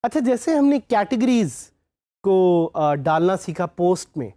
अच्छा, जैसे हमने कैटेगरीज को डालना सीखा पोस्ट में,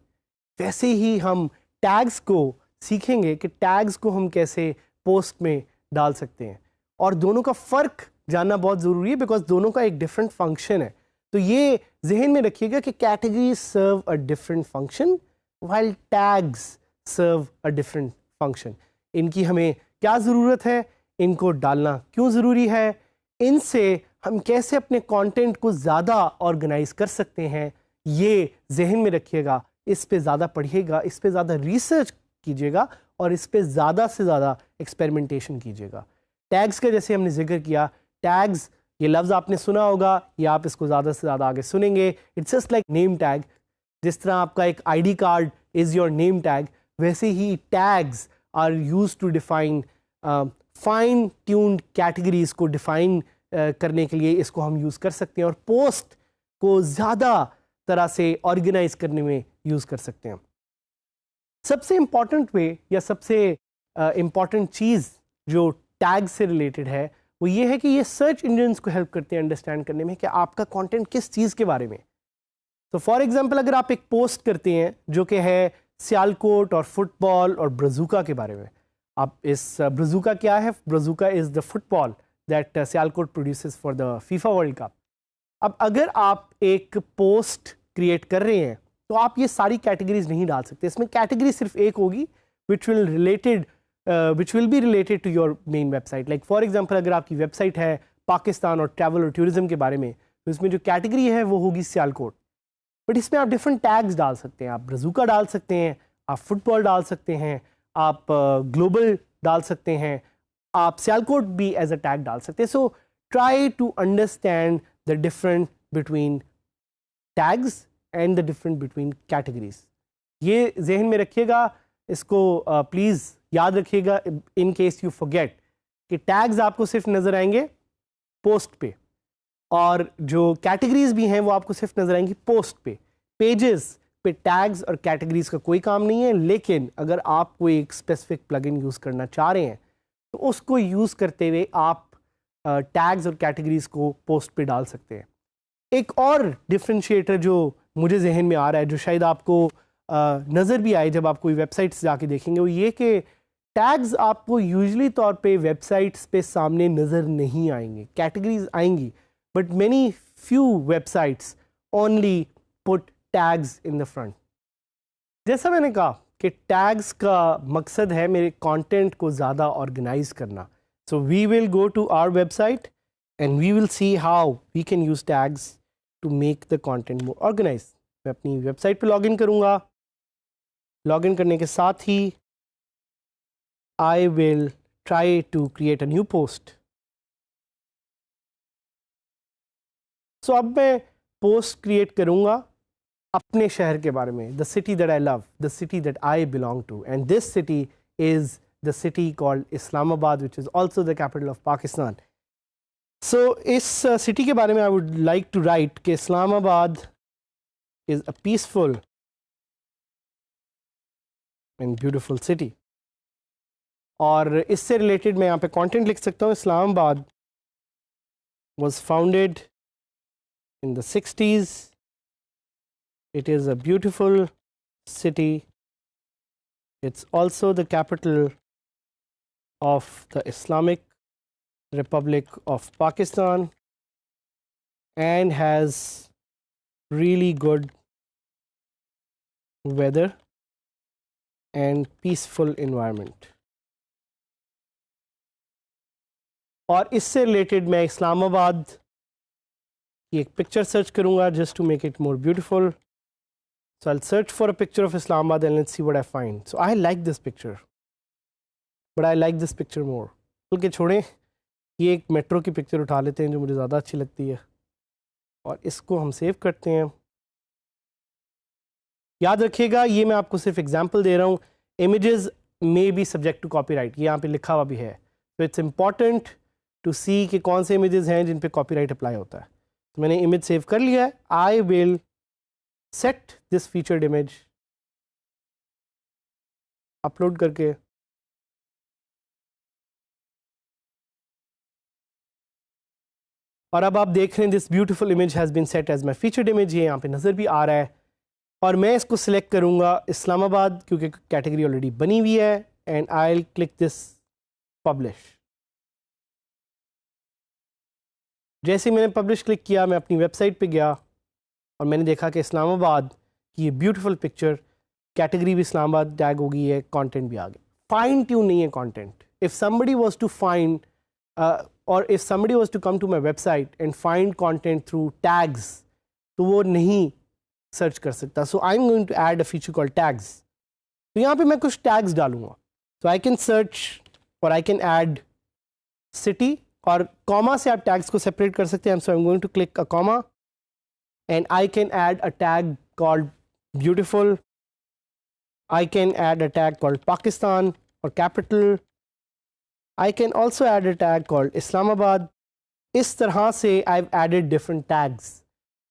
वैसे ही हम टैग्स को सीखेंगे कि टैग्स को हम कैसे पोस्ट में डाल सकते हैं। और दोनों का फ़र्क जानना बहुत ज़रूरी है, बिकॉज दोनों का एक डिफरेंट फंक्शन है। तो ये जहन में रखिएगा कि categories serve a different function while tags serve a different function. इनकी हमें क्या ज़रूरत है, इनको डालना क्यों ज़रूरी है, इनसे हम कैसे अपने कंटेंट को ज़्यादा ऑर्गेनाइज कर सकते हैं, ये जहन में रखिएगा। इस पे ज़्यादा पढ़िएगा, इस पे ज़्यादा रिसर्च कीजिएगा और इस पे ज़्यादा से ज़्यादा एक्सपेरिमेंटेशन कीजिएगा। टैग्स का जैसे हमने जिक्र किया, टैग्स ये लफ्ज़ आपने सुना होगा या आप इसको ज़्यादा से ज़्यादा आगे सुनेंगे। It's just like name tag. जिस तरह आपका एक ID card is your name tag, वैसे ही tags are use to define fine tuned categories को डिफाइन करने के लिए इसको हम यूज़ कर सकते हैं और पोस्ट को ज़्यादा तरह से ऑर्गेनाइज करने में यूज़ कर सकते हैं। सबसे इम्पॉर्टेंट वे या सबसे इम्पॉर्टेंट चीज़ जो टैग से रिलेटेड है वो ये है कि ये सर्च इंजन्स को हेल्प करते हैं अंडरस्टैंड करने में कि आपका कंटेंट किस चीज़ के बारे में। तो फॉर एग्जांपल अगर आप एक पोस्ट करते हैं जो कि है सियालकोट और फुटबॉल और ब्राज़ूका के बारे में, आप इस ब्राज़ूका क्या है, Brazuca is the football that Sialkot produces for the FIFA World Cup. अब अगर आप एक पोस्ट क्रिएट कर रहे हैं तो आप ये सारी कैटेगरीज नहीं डाल सकते। इसमें कैटेगरी सिर्फ एक होगी which will be related to your main website. Like for example अगर आपकी वेबसाइट है पाकिस्तान और ट्रैवल और टूरिज्म के बारे में, तो इसमें जो कैटेगरी है वो होगी सियालकोट। बट इसमें आप डिफरेंट टैग्स डाल सकते हैं। आप ब्राज़ूका डाल सकते हैं, आप फुटबॉल डाल सकते हैं, आप ग्लोबल डाल सकते हैं, आप सियालकोट भी एज अ टैग डाल सकते हैं। So try to understand the different between tags and the different between categories. ये जहन में रखिएगा, इसको प्लीज़ याद रखिएगा इन केस यू फॉरगेट कि टैग्स आपको सिर्फ नज़र आएंगे पोस्ट पे और जो कैटेगरीज भी हैं वो आपको सिर्फ नज़र आएंगी पोस्ट पे। पेजेस पे टैग्स और कैटेगरीज का कोई काम नहीं है। लेकिन अगर आप कोई एक स्पेसिफिक प्लगइन यूज़ करना चाह रहे हैं तो उसको यूज़ करते हुए आप टैग्स और कैटेगरीज को पोस्ट पे डाल सकते हैं। एक और डिफरेंशिएटर जो मुझे जहन में आ रहा है, जो शायद आपको नज़र भी आए जब आप कोई वेबसाइट्स जाके देखेंगे, वो ये कि टैग्स आपको यूजुअली तौर पे वेबसाइट्स पे सामने नज़र नहीं आएंगे। कैटेगरीज आएंगी but many few websites only put tags in the front. जैसा मैंने कहा कि टैग्स का मकसद है मेरे कंटेंट को ज़्यादा ऑर्गेनाइज करना। So we will go to our website and we will see how we can use tags to make the content more organized. मैं अपनी वेबसाइट पे लॉगिन करूँगा। लॉगिन करने के साथ ही I will try to create a new post. So अब मैं post create करूँगा अपने शहर के बारे में, the city that I love, the city that I belong to, and this city is the city called Islamabad, which is also the capital of Pakistan. सो इस city के बारे में I would like to write कि Islamabad is a peaceful and beautiful city. और इससे related मैं यहाँ पे कंटेंट लिख सकता हूँ। Islamabad was founded in the 60s. It is a beautiful city. It's also the capital of the Islamic Republic of Pakistan and has really good weather and peaceful environment. और इससे रिलेटेड मैं इस्लामाबाद की एक पिक्चर सर्च करूँगा just to make it more beautiful. So I search for a picture of Islamabad and let's see what I find. So I like this picture but I like this picture more. बल्कि छोड़ें, ये एक metro की picture उठा लेते हैं जो मुझे ज़्यादा अच्छी लगती है और इसको हम सेव करते हैं। याद रखिएगा ये मैं आपको सिर्फ एग्जाम्पल दे रहा हूँ। Images may be subject to copyright, ये यहाँ पे लिखा हुआ भी है। तो इट्स इम्पॉर्टेंट टू सी कि कौन से इमेजेस हैं जिन पे कॉपीराइट अप्लाई होता है। तो मैंने इमेज सेव कर लिया है। I will set this featured image, upload करके और अब आप देख रहे हैं this beautiful image has been set as my featured image, ये यहाँ पे नज़र भी आ रहा है। और मैं इसको सिलेक्ट करूँगा इस्लामाबाद क्योंकि कैटेगरी ऑलरेडी बनी हुई है, and I will click this publish. जैसे मैंने पब्लिश क्लिक किया, मैं अपनी वेबसाइट पे गया और मैंने देखा कि इस्लामाबाद की ये ब्यूटीफुल पिक्चर, कैटेगरी भी इस्लामाबाद टैग हो गई है, कंटेंट भी आ गया। फाइन ट्यून नहीं है content. If somebody was to find or if somebody was to come to my website and find content through tags, तो वो नहीं सर्च कर सकता। So I am going to add a feature called tags. तो यहाँ पे मैं कुछ टैग्स डालूंगा। सो आई can search or I can add city, और कॉमा से आप टैग्स को सेपरेट कर सकते हैं। So I am going to click a comma and I can add a tag called beautiful. I can add a tag called Pakistan or capital. I can also add a tag called Islamabad. इस तरह से I've added different tags.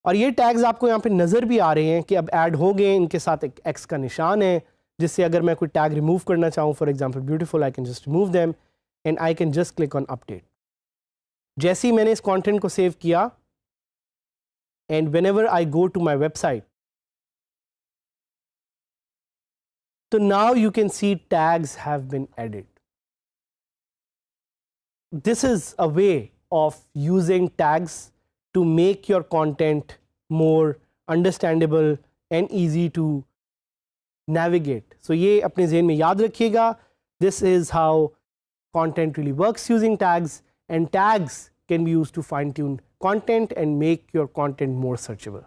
और ये tags आपको यहाँ पे नज़र भी आ रहे हैं कि अब ऐड हो गए, इनके साथ एक X का निशान है, जिससे अगर मैं कोई टैग रिमूव करना चाहूँ, for example beautiful, I can just remove them and I can just click on update. जैसे ही मैंने इस कंटेंट को सेव किया, and whenever I go to my website, so now you can see tags have been added. This is a way of using tags to make your content more understandable and easy to navigate. So ये अपने ज़हन में याद रखिएगा. This is how content really works using tags, and tags can be used to fine tune content and make your content more searchable.